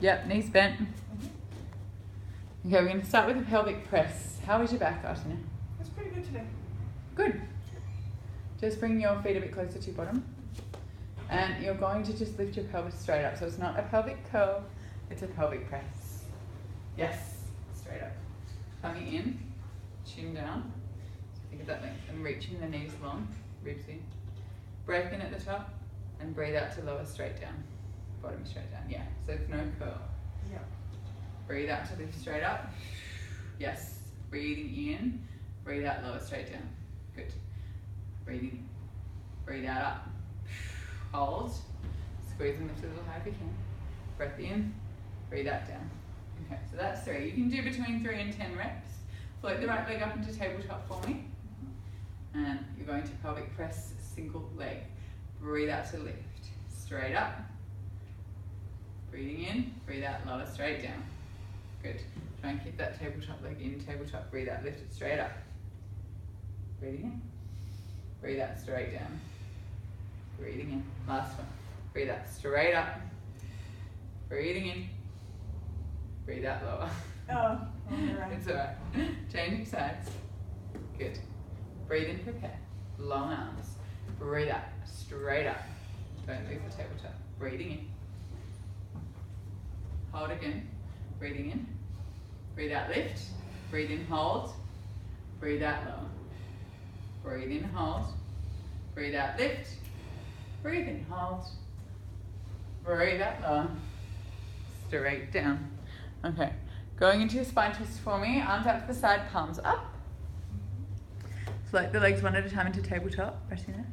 Yep, knees bent. Okay, we're going to start with a pelvic press. How is your back, Arsineh? It's pretty good today. Good. Just bring your feet a bit closer to your bottom. And you're going to just lift your pelvis straight up. So it's not a pelvic curl, it's a pelvic press. Yes, straight up. Coming in, chin down. Think of that length. And reaching the knees long, ribs in. Breath in at the top and breathe out to lower straight down. Bottom straight down, yeah. So there's no curl. Yeah. Breathe out to lift straight up. Yes. Breathing in, breathe out, lower straight down. Good. Breathing in. Breathe out up. Hold. Squeeze and lift a little higher if you can. Breath in, breathe out down. Okay, so that's 3. You can do between 3 and 10 reps. Float the right leg up into tabletop for me. And you're going to pelvic press single leg. Breathe out to lift. Straight up. Breathing in, breathe out, lower straight down. Good. Try and keep that tabletop leg in, tabletop, breathe out, lift it straight up. Breathing in, breathe out, straight down. Breathing in, last one. Breathe out, straight up. Breathing in, breathe out, lower. Oh, alright. It's alright. Changing sides. Good. Breathe in, prepare. Long arms. Breathe out, straight up. Don't leave the tabletop. Breathing in. Hold again. Breathing in. Breathe out, lift. Breathe in, hold. Breathe out, lower. Breathe in, hold. Breathe out, lift. Breathe in, hold. Breathe out, lower. Straight down. Okay. Going into your spine twist for me. Arms out to the side, palms up. Float the legs one at a time into tabletop. Pressing it.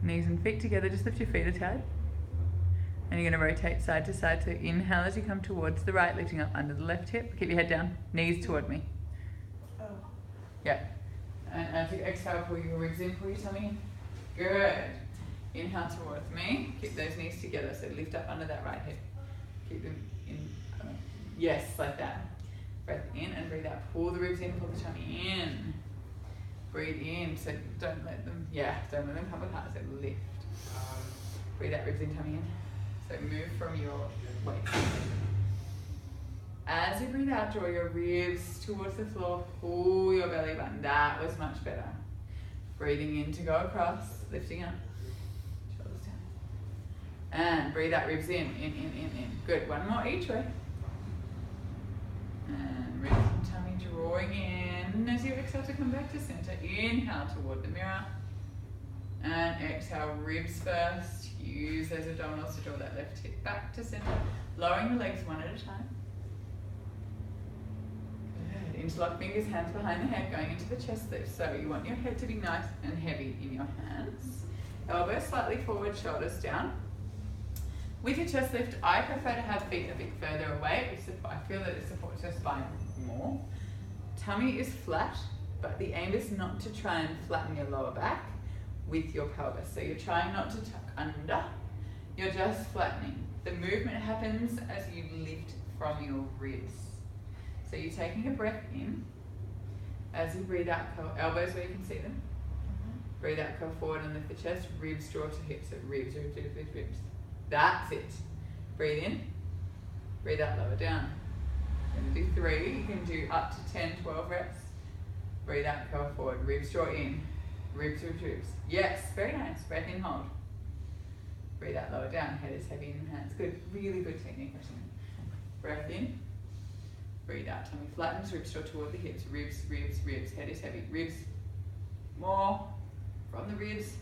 Knees and feet together. Just lift your feet a tad. And you're going to rotate side to side. So inhale as you come towards the right, lifting up under the left hip. Keep your head down. Knees toward me. Oh. Yeah. And as you exhale, pull your ribs in, pull your tummy in. Good. Inhale towards me. Keep those knees together. So lift up under that right hip. Keep them in. Yes, like that. Breath in and breathe out. Pull the ribs in, pull the tummy in. Breathe in. So don't let them come apart. So lift. Breathe out, ribs in, tummy in. So move from your waist. As you breathe out, draw your ribs towards the floor. Pull your belly button. That was much better. Breathing in to go across. Lifting up. Shoulders down. And breathe out, ribs in. In. Good. One more each way. And ribs and tummy drawing in. As you exhale to come back to center. Inhale toward the mirror. And exhale, ribs first. Use those abdominals to draw that left hip back to center. Lowering the legs one at a time. Good. Interlock fingers, hands behind the head, going into the chest lift. So you want your head to be nice and heavy in your hands. Elbows slightly forward, shoulders down. With your chest lift, I prefer to have feet a bit further away. I feel that it supports your spine more. Tummy is flat, but the aim is not to try and flatten your lower back with your pelvis. So you're trying not to tuck under, you're just flattening. The movement happens as you lift from your ribs. So you're taking a breath in. As you breathe out, curl elbows where you can see them. Breathe out, curl forward and lift the chest. Ribs draw to hips. So ribs. That's it. Breathe in. Breathe out, lower down. You're going to do 3. You can do up to 10, 12 reps. Breathe out, curl forward. Ribs draw in. Ribs. Yes, very nice. Breath in, hold. Breathe out, lower down. Head is heavy in the hands. Good. Really good technique. Breath in. Breathe out. Tummy flattens. Ribs draw toward the hips. Ribs. Head is heavy. Ribs. More. From the ribs.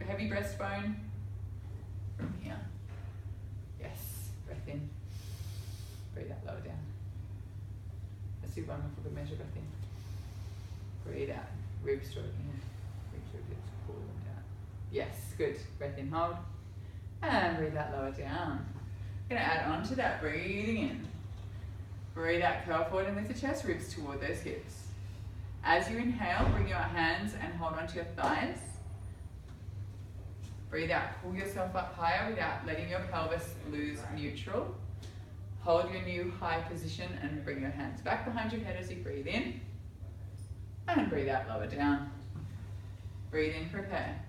Heavy breastbone. From here. Yes. Breath in. Breathe out, lower down. Let's do one more for good measure. Breath in. Breathe out. Ribs draw in. Ribs pull them down. Yes, good. Breath in, hold. And breathe out, lower down. Going to add on to that, breathing in. Breathe out, curl forward and lift the chest, ribs toward those hips. As you inhale, bring your hands and hold onto your thighs. Breathe out, pull yourself up higher without letting your pelvis lose neutral. Hold your new high position and bring your hands back behind your head as you breathe in. And breathe out, lower down. Breathe in, prepare.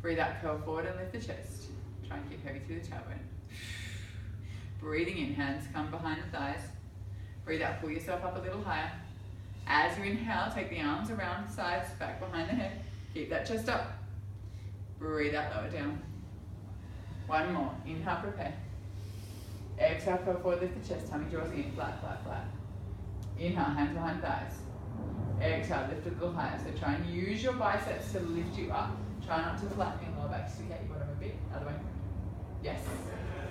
Breathe out, curl forward and lift the chest. Try and keep heavy through the tailbone. Breathing in, hands come behind the thighs. Breathe out, pull yourself up a little higher. As you inhale, take the arms around the sides, back behind the head. Keep that chest up. Breathe out, lower down. One more. Inhale, prepare. Exhale, curl forward, lift the chest. Tummy draws in, flat, flat, flat. Inhale, hands behind thighs. Exhale, lift a little higher. So try and use your biceps to lift you up. Try not to flatten your lower back. Stick out your bottom a bit. Other way. Yes.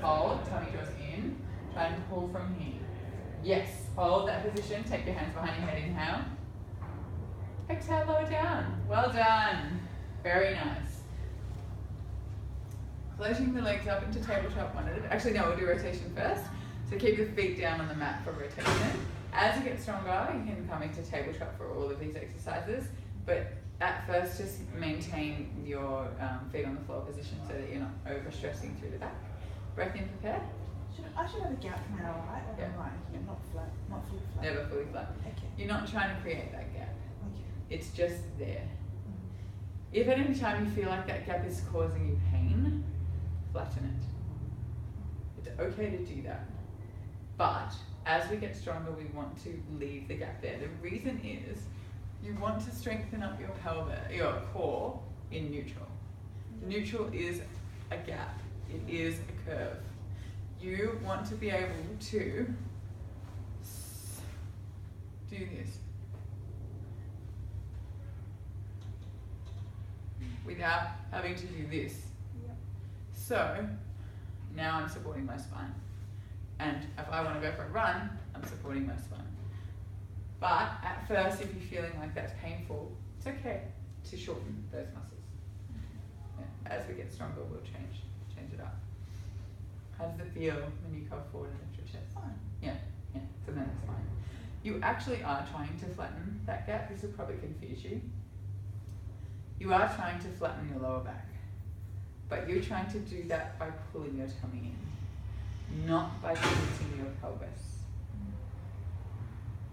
Hold. Tummy draws in. Try and pull from here. Yes. Hold that position. Take your hands behind your head. Inhale. Exhale, lower down. Well done. Very nice. Floating the legs up into tabletop one at a time. Actually, no, we'll do rotation first. So keep the feet down on the mat for rotation. As you get stronger, you can come into tabletop for all of these exercises. But at first, just maintain your feet on the floor position so that you're not overstressing through the back. Breath in, prepare. I should have a gap now, right? Or Yeah. right? Yeah, not flat, not fully flat. Never fully flat. Okay. You're not trying to create that gap. Okay. It's just there. If at any time you feel like that gap is causing you pain, flatten it. It's okay to do that. But as we get stronger, we want to leave the gap there. The reason is you want to strengthen up your pelvis, your core in neutral. Neutral is a gap. It is a curve. You want to be able to do this without having to do this. Yep. So now I'm supporting my spine. And if I want to go for a run, I'm supporting my spine. But at first, if you're feeling like that's painful, it's okay to shorten those muscles. Yeah. As we get stronger, we'll change it up. How does it feel when you come forward and lift your chest? Fine. Yeah, so then it's fine. You actually are trying to flatten that gap. This will probably confuse you. You are trying to flatten your lower back, but you're trying to do that by pulling your tummy in, not by tilting your pelvis.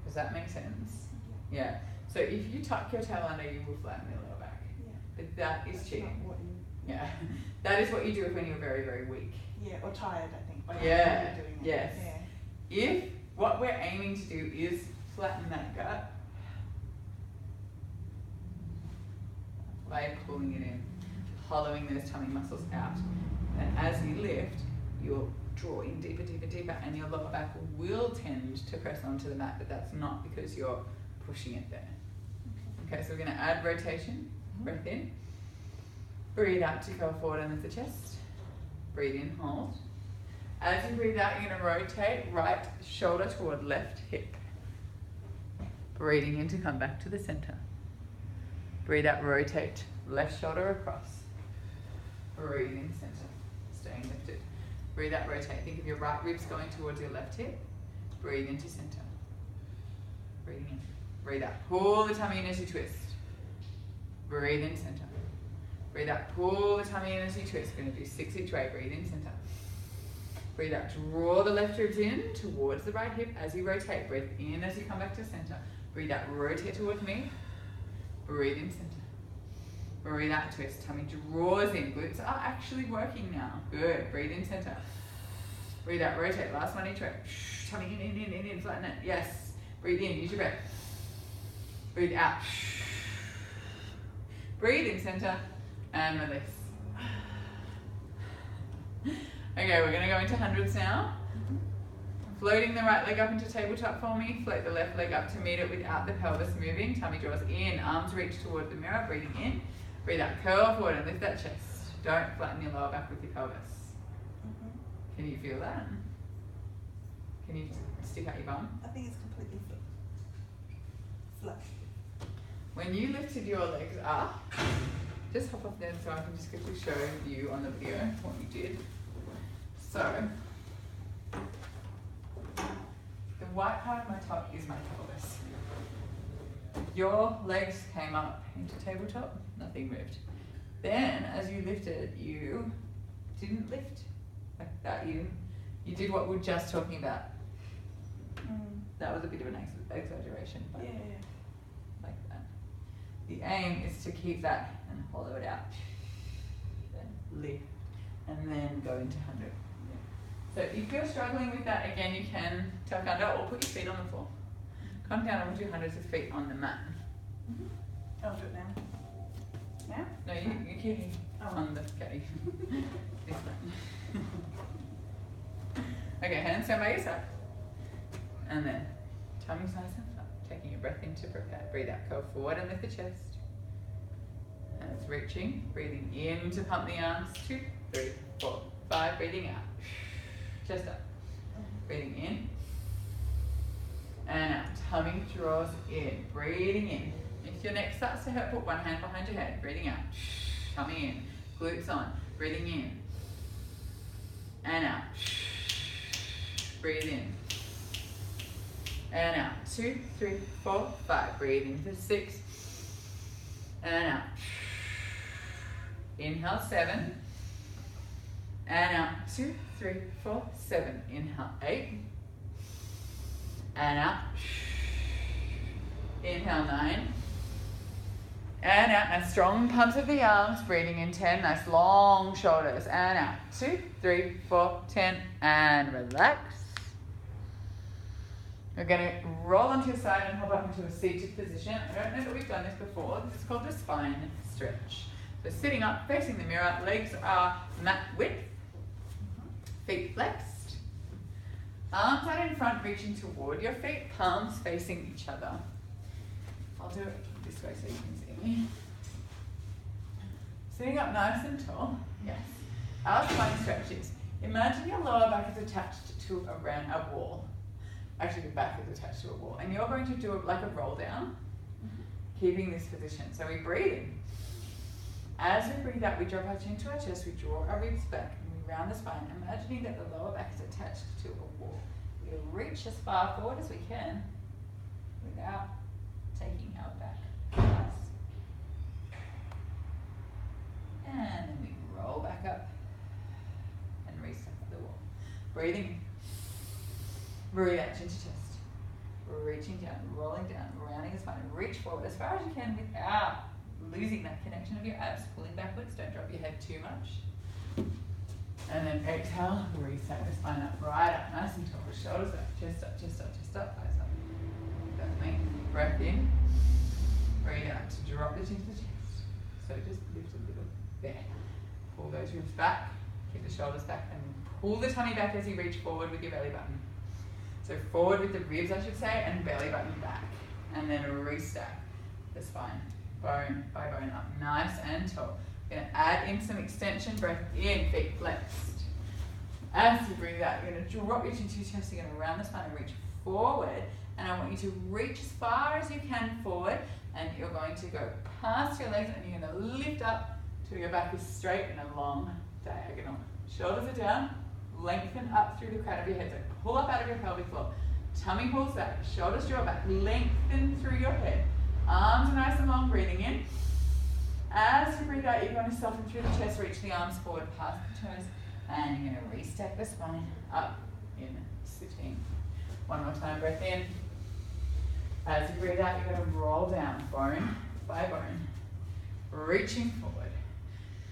Does that make sense? Yeah. So if you tuck your tail under, you will flatten your lower back. Yeah. But that is That's cheating. not what you... Yeah. That is what you do when you're very, very weak. Yeah, or tired, I think. By Yeah, doing it. yes. Yeah. If what we're aiming to do is flatten that gut by pulling it in, hollowing those tummy muscles out, and as you lift, you'll draw in deeper, deeper, deeper, and your lower back will tend to press onto the mat, but that's not because you're pushing it there. Okay, so we're going to add rotation. Breath in. Breathe out to curl forward and lift the chest. Breathe in, hold. As you breathe out, you're going to rotate right shoulder toward left hip. Breathing in to come back to the center. Breathe out, rotate left shoulder across. Breathe in, center. Staying lifted. Breathe out, rotate. Think of your right ribs going towards your left hip. Breathe into center. Breathing in. Breathe out. Pull the tummy in as you twist. Breathe in, center. Breathe out, pull the tummy in as you twist. We're going to do 6 each way. Breathe in, center. Breathe out, draw the left ribs in towards the right hip as you rotate. Breathe in as you come back to center. Breathe out, rotate towards me. Breathe in, center. Breathe out, twist. Tummy draws in. Glutes are actually working now. Good. Breathe in, center. Breathe out, rotate. Last one each way. Tummy in, flatten it. Yes. Breathe in, use your breath. Breathe out. Breathe in, center. And release. Okay, we're going to go into hundreds now. Floating the right leg up into tabletop for me. Float the left leg up to meet it without the pelvis moving. Tummy draws in. Arms reach toward the mirror. Breathing in. Breathe out. Curl forward and lift that chest. Don't flatten your lower back with your pelvis. Can you feel that? Can you stick out your bum? I think it's completely flat. When you lifted your legs up, just hop off there so I can just quickly show you on the video what you did. So, the white part of my top is my pelvis. Your legs came up into tabletop, nothing moved. Then, as you lifted, you didn't lift like that. You did what we were just talking about. That was a bit of an exaggeration, but Yeah. like that. The aim is to keep that and hollow it out. Then lift, and then go into 100. So if you're struggling with that, again, you can tuck under or put your feet on the floor. Come down onto your hundreds of feet on the mat. I'll do it now. Now? No, you keep on the caddy. This one. Okay, hands down by your side. And then tummy's nice and flat. Taking a breath in to prepare. Breathe out, curl forward and lift the chest. Hands reaching. Breathing in to pump the arms. 2, 3, 4, 5. Breathing out. Chest up. Breathing in. And out. Tummy draws in. Breathing in. If your neck starts to hurt, put one hand behind your head. Breathing out. Tummy in. Glutes on. Breathing in. And out. Breathe in. And out. 2, 3, 4, 5. Breathe in for 6. And out. Inhale 7. And out. 2, 3, 4, 7. Inhale 8. And out. Inhale 9. And out. Nice strong pumps of the arms. Breathing in 10. Nice long shoulders. And out. 2, 3, 4, 10. And relax. We're going to roll onto your side and hop up into a seated position. I don't know that we've done this before. This is called the spine stretch. So sitting up, facing the mirror, legs are mat width, feet flexed, arms out in front, reaching toward your feet, palms facing each other. I'll do it this way so you can see me. Sitting up nice and tall. Yes. Our spine stretches. Imagine your lower back is attached to around a wall. Actually, the back is attached to a wall. And you're going to do it like a roll down, keeping this position. So we breathe in. As we breathe out, we drop our chin to our chest, we draw our ribs back, and we round the spine, imagining that the lower back is attached to a wall. We'll reach as far forward as we can without taking our back. Nice. And then we roll back up and reset the wall. Breathing. Breathe out, chin to chest. Reaching down, rolling down, rounding the spine. Reach forward as far as you can without losing that connection of your abs. Pulling backwards, don't drop your head too much. And then exhale, reset the spine up, right up, nice and tall. Shoulders up, chest up, chest up, chest up, eyes up. Definitely. Breath in. Breathe out to drop the chin to the chest. So just lift a little. There. Pull those ribs back. Keep the shoulders back and pull the tummy back as you reach forward with your belly button. So forward with the ribs, I should say, and belly button back. And then restack the spine, bone by bone up, nice and tall. You're going to add in some extension, breath in, feet flexed. As you breathe out, you're going to drop your chin to your chest, you're going to round the spine and reach forward. And I want you to reach as far as you can forward, and you're going to go past your legs, and you're going to lift up till your back is straight and a long diagonal. Shoulders are down. Lengthen up through the crown of your head. So pull up out of your pelvic floor. Tummy pulls back. Shoulders draw back. Lengthen through your head. Arms are nice and long. Breathing in. As you breathe out, you're going to soften through the chest. Reach the arms forward past the toes. And you're going to restack the spine up in 16. One more time. Breath in. As you breathe out, you're going to roll down bone by bone. Reaching forward.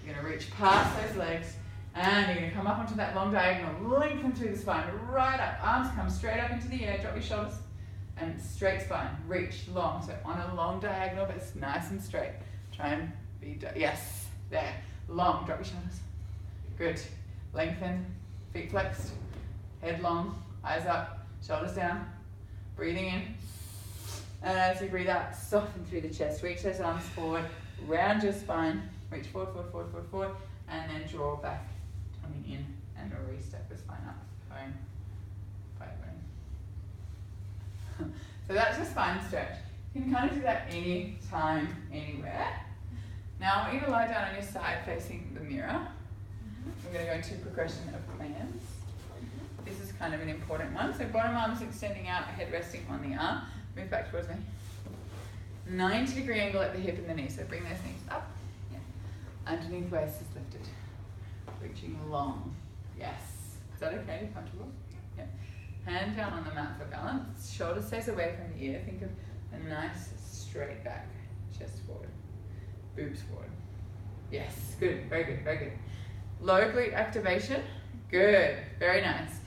You're going to reach past those legs. And you're going to come up onto that long diagonal, lengthen through the spine, right up. Arms come straight up into the air, drop your shoulders, and straight spine. Reach long, so on a long diagonal, but it's nice and straight. Try and be, yes, there. Long, drop your shoulders. Good. Lengthen, feet flexed, head long, eyes up, shoulders down. Breathing in. And as you breathe out, soften through the chest. Reach those arms forward, round your spine, reach forward, forward, forward, forward, forward, and then draw back. Coming in and restack the spine up, bone by bone. So that's your spine stretch. You can kind of do that any time, anywhere. Now I want you to lie down on your side facing the mirror. We're going to go into progression of plans. This is kind of an important one. So bottom arm is extending out, head resting on the arm. Move back towards me. 90-degree angle at the hip and the knee. So bring those knees up. Yeah. Underneath waist is lifted. Reaching long. Yes. Is that okay? Comfortable? Yeah. Hand down on the mat for balance. Shoulder stays away from the ear. Think of a nice straight back. Chest forward. Boobs forward. Yes. Good. Very good. Very good. Low glute activation. Good, very nice.